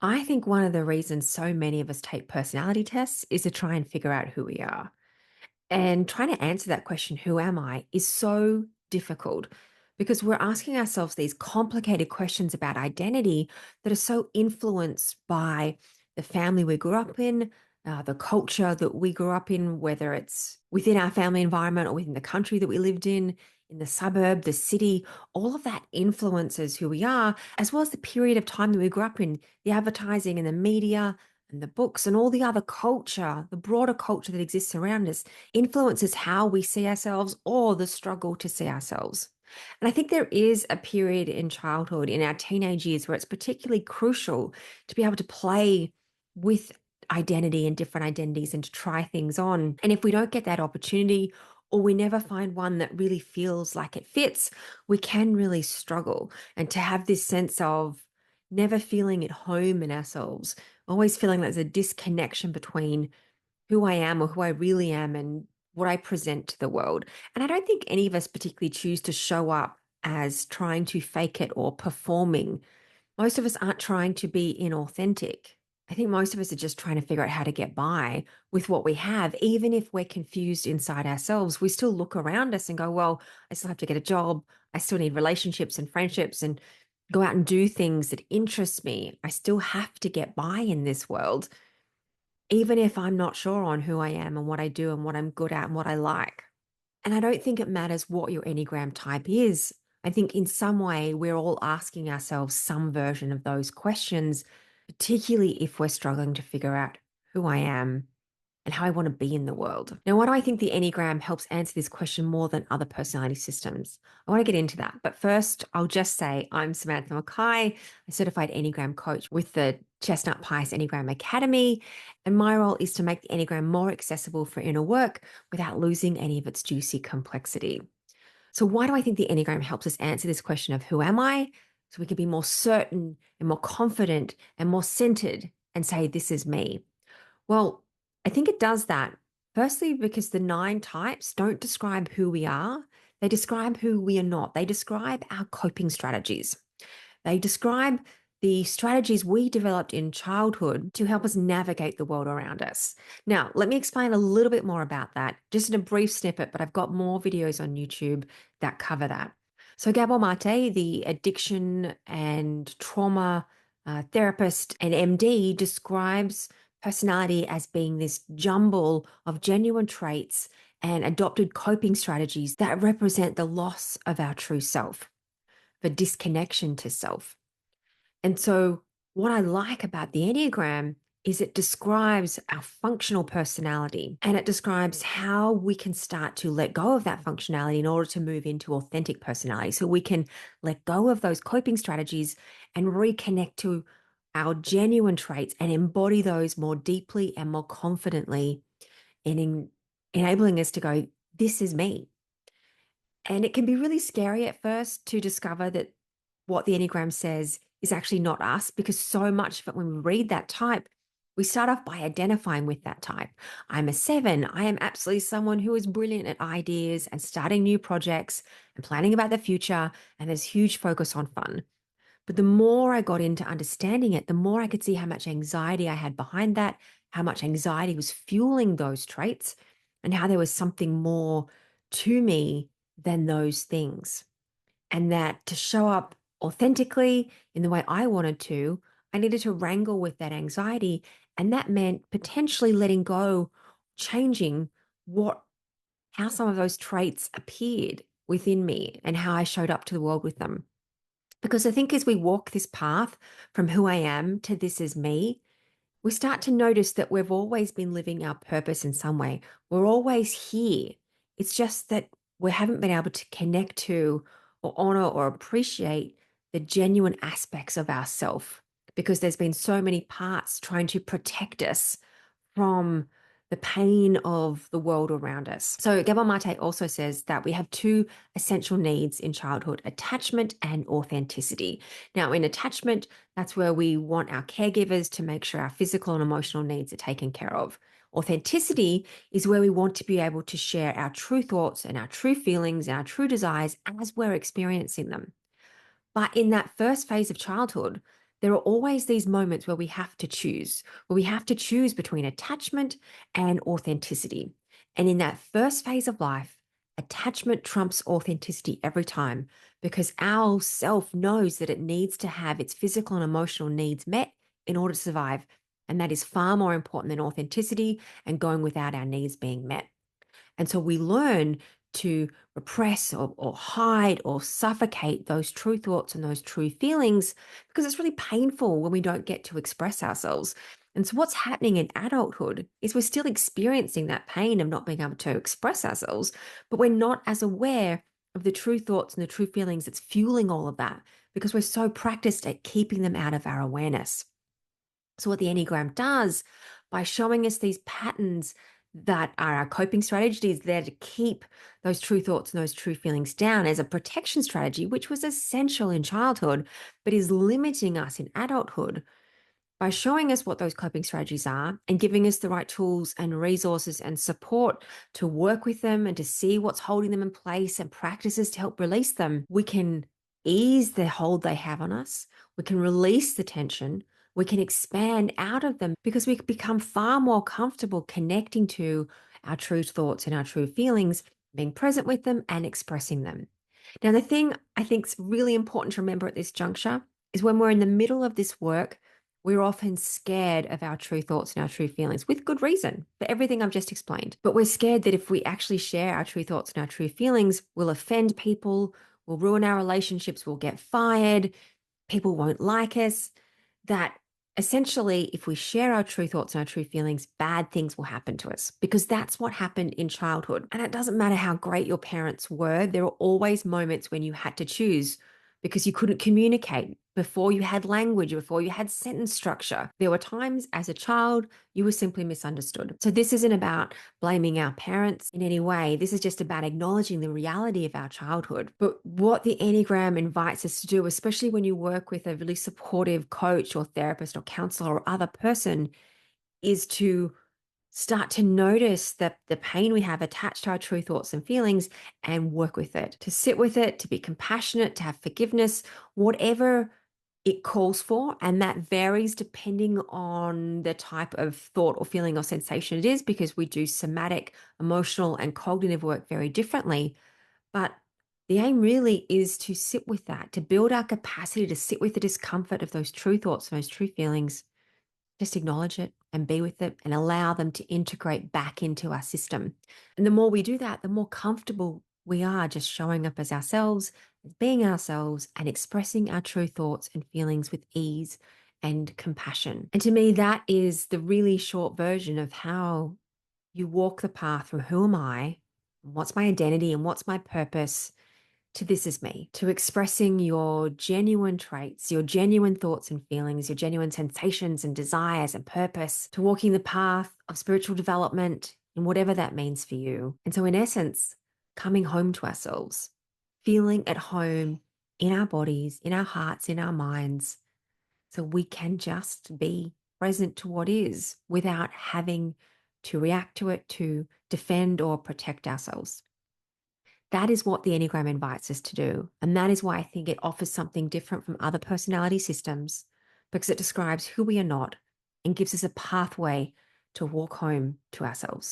I think one of the reasons so many of us take personality tests is to try and figure out who we are. And trying to answer that question, who am I, is so difficult because we're asking ourselves these complicated questions about identity that are so influenced by the family we grew up in, the culture that we grew up in, whether it's within our family environment or within the country that we lived in the suburb, the city, all of that influences who we are, as well as the period of time that we grew up in, the advertising and the media and the books and all the other culture, the broader culture that exists around us influences how we see ourselves or the struggle to see ourselves. And I think there is a period in childhood, in our teenage years, where it's particularly crucial to be able to play with identity and different identities and to try things on. And if we don't get that opportunity, or we never find one that really feels like it fits, we can really struggle. And to have this sense of never feeling at home in ourselves, always feeling like there's a disconnection between who I am or who I really am and what I present to the world. And I don't think any of us particularly choose to show up as trying to fake it or performing. Most of us aren't trying to be inauthentic. I think most of us are just trying to figure out how to get by with what we have. Even if we're confused inside ourselves, we still look around us and go, well, I still have to get a job. I still need relationships and friendships and go out and do things that interest me. I still have to get by in this world even if I'm not sure on who I am and what I do and what I'm good at and what I like. And I don't think it matters what your Enneagram type is. I think in some way we're all asking ourselves some version of those questions, particularly if we're struggling to figure out who I am and how I want to be in the world. Now, why do I think the Enneagram helps answer this question more than other personality systems? I want to get into that. But first, I'll just say I'm Samantha Mackay, a certified Enneagram coach with the Chestnut Pies Enneagram Academy. And my role is to make the Enneagram more accessible for inner work without losing any of its juicy complexity. So, why do I think the Enneagram helps us answer this question of who am I? So we can be more certain and more confident and more centered and say, this is me. Well, I think it does that. Firstly, because the nine types don't describe who we are, they describe who we are not. They describe our coping strategies. They describe the strategies we developed in childhood to help us navigate the world around us. Now, let me explain a little bit more about that, just in a brief snippet, but I've got more videos on YouTube that cover that. So, Gabor Mate, the addiction and trauma therapist and MD, describes personality as being this jumble of genuine traits and adopted coping strategies that represent the loss of our true self, the disconnection to self. And so, what I like about the Enneagram is it describes our functional personality and it describes how we can start to let go of that functionality in order to move into authentic personality. So, we can let go of those coping strategies and reconnect to our genuine traits and embody those more deeply and more confidently, and enabling us to go, this is me. And it can be really scary at first to discover that what the Enneagram says is actually not us, because so much of it, when we read that type, we start off by identifying with that type. I'm a seven. I am absolutely someone who is brilliant at ideas and starting new projects and planning about the future. And there's huge focus on fun. But the more I got into understanding it, the more I could see how much anxiety I had behind that, how much anxiety was fueling those traits, and how there was something more to me than those things. And that to show up authentically in the way I wanted to, I needed to wrangle with that anxiety. And that meant potentially letting go, changing what, how some of those traits appeared within me and how I showed up to the world with them. Because I think as we walk this path from who I am to this is me, we start to notice that we've always been living our purpose in some way. We're always here. It's just that we haven't been able to connect to or honor or appreciate the genuine aspects of ourself because there's been so many parts trying to protect us from the pain of the world around us. So Gabor Mate also says that we have two essential needs in childhood: attachment and authenticity. Now, in attachment, that's where we want our caregivers to make sure our physical and emotional needs are taken care of. Authenticity is where we want to be able to share our true thoughts and our true feelings and our true desires as we're experiencing them. But in that first phase of childhood, There are always these moments where we have to choose, where we have to choose between attachment and authenticity. And in that first phase of life, attachment trumps authenticity every time because our self knows that it needs to have its physical and emotional needs met in order to survive. And that is far more important than authenticity and going without our needs being met. And so we learn to repress or hide or suffocate those true thoughts and those true feelings because it's really painful when we don't get to express ourselves. And so, what's happening in adulthood is we're still experiencing that pain of not being able to express ourselves, but we're not as aware of the true thoughts and the true feelings that's fueling all of that because we're so practiced at keeping them out of our awareness. So, what the Enneagram does by showing us these patterns that are our coping strategies there to keep those true thoughts and those true feelings down as a protection strategy, which was essential in childhood, but is limiting us in adulthood by showing us what those coping strategies are and giving us the right tools and resources and support to work with them and to see what's holding them in place and practices to help release them, we can ease the hold they have on us. We can release the tension. We can expand out of them because we become far more comfortable connecting to our true thoughts and our true feelings, being present with them and expressing them. Now, the thing I think is really important to remember at this juncture is when we're in the middle of this work, we're often scared of our true thoughts and our true feelings with good reason for everything I've just explained. But we're scared that if we actually share our true thoughts and our true feelings, we'll offend people, we'll ruin our relationships, we'll get fired, people won't like us. That essentially, if we share our true thoughts and our true feelings, bad things will happen to us because that's what happened in childhood. And it doesn't matter how great your parents were, there are always moments when you had to choose because you couldn't communicate before you had language, before you had sentence structure. There were times as a child you were simply misunderstood. So, this isn't about blaming our parents in any way. This is just about acknowledging the reality of our childhood. But what the Enneagram invites us to do, especially when you work with a really supportive coach or therapist or counselor or other person, is to start to notice that the pain we have attached to our true thoughts and feelings and work with it, to sit with it, to be compassionate, to have forgiveness, whatever it calls for. And that varies depending on the type of thought or feeling or sensation it is, because we do somatic, emotional, and cognitive work very differently. But the aim really is to sit with that, to build our capacity to sit with the discomfort of those true thoughts and those true feelings, just acknowledge it and be with it and allow them to integrate back into our system. And the more we do that, the more comfortable we are just showing up as ourselves, as being ourselves, and expressing our true thoughts and feelings with ease and compassion. And to me, that is the really short version of how you walk the path from who am I, what's my identity, and what's my purpose to this is me, to expressing your genuine traits, your genuine thoughts and feelings, your genuine sensations and desires and purpose, to walking the path of spiritual development and whatever that means for you. And so, in essence, coming home to ourselves, feeling at home in our bodies, in our hearts, in our minds, so we can just be present to what is without having to react to it, to defend or protect ourselves. That is what the Enneagram invites us to do. And that is why I think it offers something different from other personality systems because it describes who we are not and gives us a pathway to walk home to ourselves.